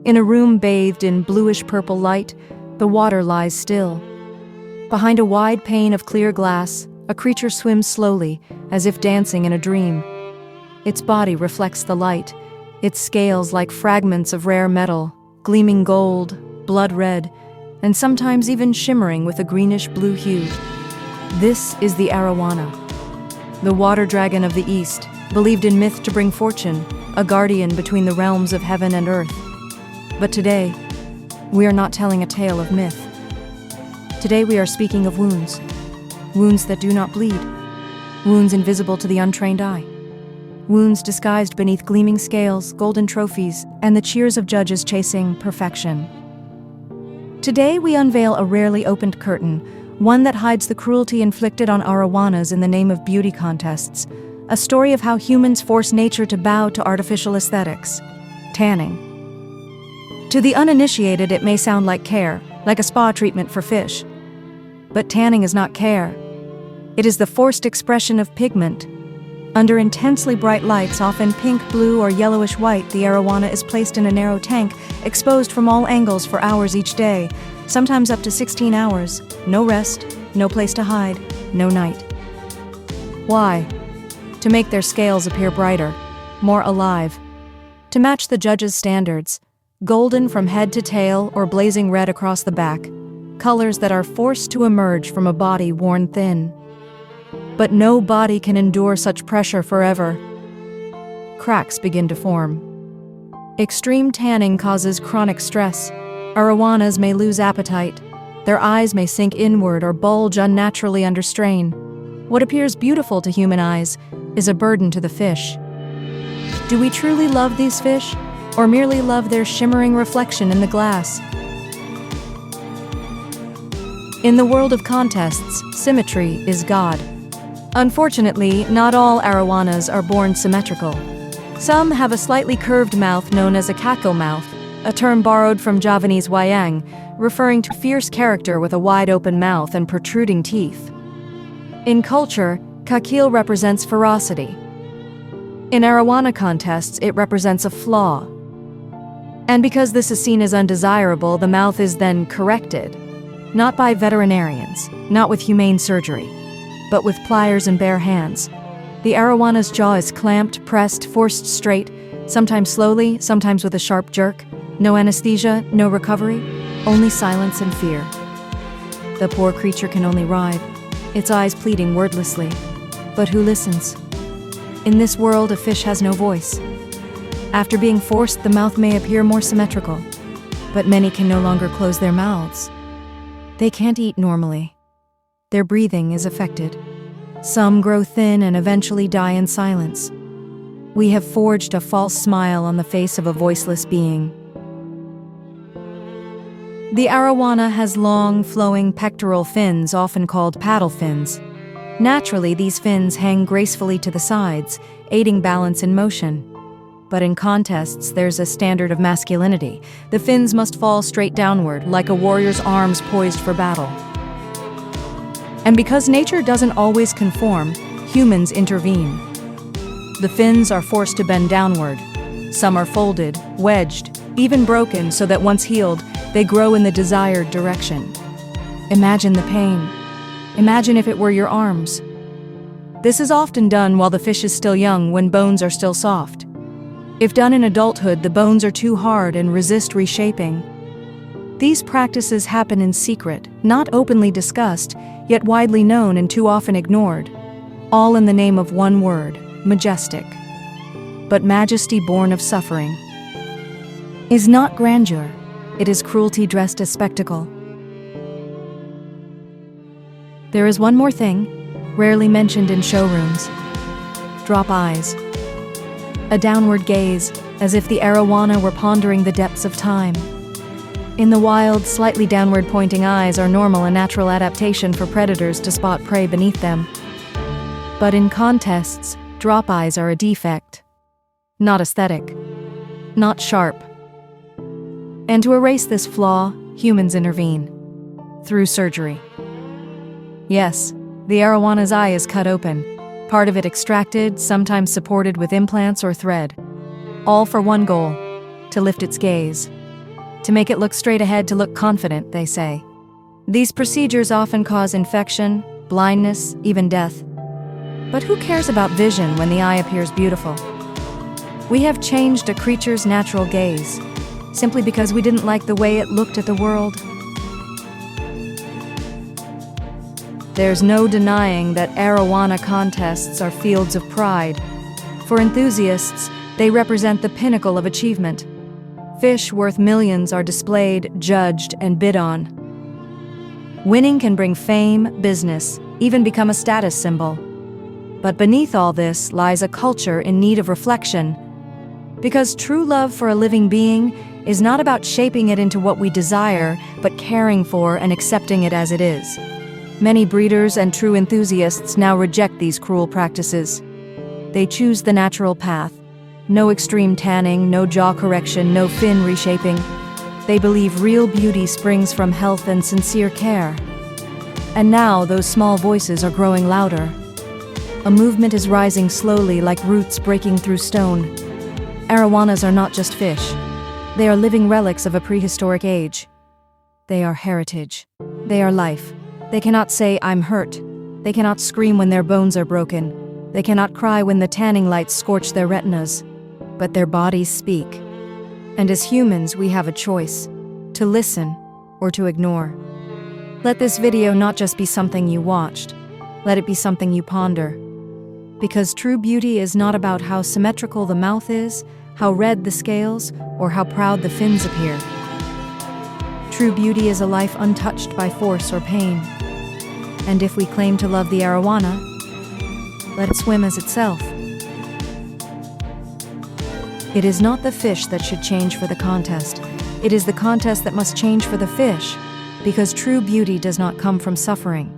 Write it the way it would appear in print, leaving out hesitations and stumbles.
In a room bathed in bluish-purple light, the water lies still. Behind a wide pane of clear glass, a creature swims slowly, as if dancing in a dream. Its body reflects the light, its scales like fragments of rare metal, gleaming gold, blood red, and sometimes even shimmering with a greenish-blue hue. This is the Arowana, the water dragon of the East, believed in myth to bring fortune, a guardian between the realms of heaven and earth. But today, we are not telling a tale of myth. Today we are speaking of wounds. Wounds that do not bleed. Wounds invisible to the untrained eye. Wounds disguised beneath gleaming scales, golden trophies, and the cheers of judges chasing perfection. Today we unveil a rarely opened curtain, one that hides the cruelty inflicted on Arowanas in the name of beauty contests, a story of how humans force nature to bow to artificial aesthetics. Tanning. To the uninitiated, it may sound like care, like a spa treatment for fish. But tanning is not care. It is the forced expression of pigment. Under intensely bright lights, often pink, blue, or yellowish-white, the Arowana is placed in a narrow tank, exposed from all angles for hours each day, sometimes up to 16 hours. No rest, no place to hide, no night. Why? To make their scales appear brighter, more alive. To match the judges' standards. Golden from head to tail or blazing red across the back, colors that are forced to emerge from a body worn thin. But no body can endure such pressure forever. Cracks begin to form. Extreme tanning causes chronic stress. Arowanas may lose appetite. Their eyes may sink inward or bulge unnaturally under strain. What appears beautiful to human eyes is a burden to the fish. Do we truly love these fish? Or merely love their shimmering reflection in the glass? In the world of contests, symmetry is God. Unfortunately, not all Arowanas are born symmetrical. Some have a slightly curved mouth known as a kakil mouth, a term borrowed from Javanese wayang, referring to fierce character with a wide-open mouth and protruding teeth. In culture, kakil represents ferocity. In Arowana contests, it represents a flaw. And because this is seen as undesirable, the mouth is then corrected. Not by veterinarians, not with humane surgery, but with pliers and bare hands. The Arawana's jaw is clamped, pressed, forced straight, sometimes slowly, sometimes with a sharp jerk. No anesthesia, no recovery, only silence and fear. The poor creature can only writhe, its eyes pleading wordlessly. But who listens? In this world, a fish has no voice. After being forced, the mouth may appear more symmetrical, but many can no longer close their mouths. They can't eat normally. Their breathing is affected. Some grow thin and eventually die in silence. We have forged a false smile on the face of a voiceless being. The Arowana has long, flowing pectoral fins, often called paddle fins. Naturally, these fins hang gracefully to the sides, aiding balance in motion. But in contests, there's a standard of masculinity. The fins must fall straight downward, like a warrior's arms poised for battle. And because nature doesn't always conform, humans intervene. The fins are forced to bend downward. Some are folded, wedged, even broken so that once healed, they grow in the desired direction. Imagine the pain. Imagine if it were your arms. This is often done while the fish is still young, when bones are still soft. If done in adulthood, the bones are too hard and resist reshaping. These practices happen in secret, not openly discussed, yet widely known and too often ignored. All in the name of one word, majestic. But majesty born of suffering is not grandeur. It is cruelty dressed as spectacle. There is one more thing, rarely mentioned in showrooms. Drop eyes. A downward gaze, as if the Arowana were pondering the depths of time. In the wild, slightly downward pointing eyes are normal, a natural adaptation for predators to spot prey beneath them. But in contests, drop eyes are a defect. Not aesthetic. Not sharp. And to erase this flaw, humans intervene. Through surgery. Yes, the Arawana's eye is cut open. Part of it extracted, sometimes supported with implants or thread. All for one goal, to lift its gaze. to make it look straight ahead, to look confident, they say. These procedures often cause infection, blindness, even death. But who cares about vision when the eye appears beautiful? We have changed a creature's natural gaze, simply because we didn't like the way it looked at the world. There's no denying that Arowana contests are fields of pride. For enthusiasts, they represent the pinnacle of achievement. Fish worth millions are displayed, judged, and bid on. Winning can bring fame, business, even become a status symbol. But beneath all this lies a culture in need of reflection. Because true love for a living being is not about shaping it into what we desire, but caring for and accepting it as it is. Many breeders and true enthusiasts now reject these cruel practices. They choose the natural path. No extreme tanning, no jaw correction, no fin reshaping. They believe real beauty springs from health and sincere care. And now those small voices are growing louder. A movement is rising slowly, like roots breaking through stone. Arowanas are not just fish. They are living relics of a prehistoric age. They are heritage. They are life. They cannot say, "I'm hurt." They cannot scream when their bones are broken. They cannot cry when the tanning lights scorch their retinas. But their bodies speak. And as humans, we have a choice: to listen or to ignore. Let this video not just be something you watched. Let it be something you ponder. Because true beauty is not about how symmetrical the mouth is, how red the scales, or how proud the fins appear. True beauty is a life untouched by force or pain. And if we claim to love the Arowana, let it swim as itself. It is not the fish that should change for the contest. It is the contest that must change for the fish, because true beauty does not come from suffering.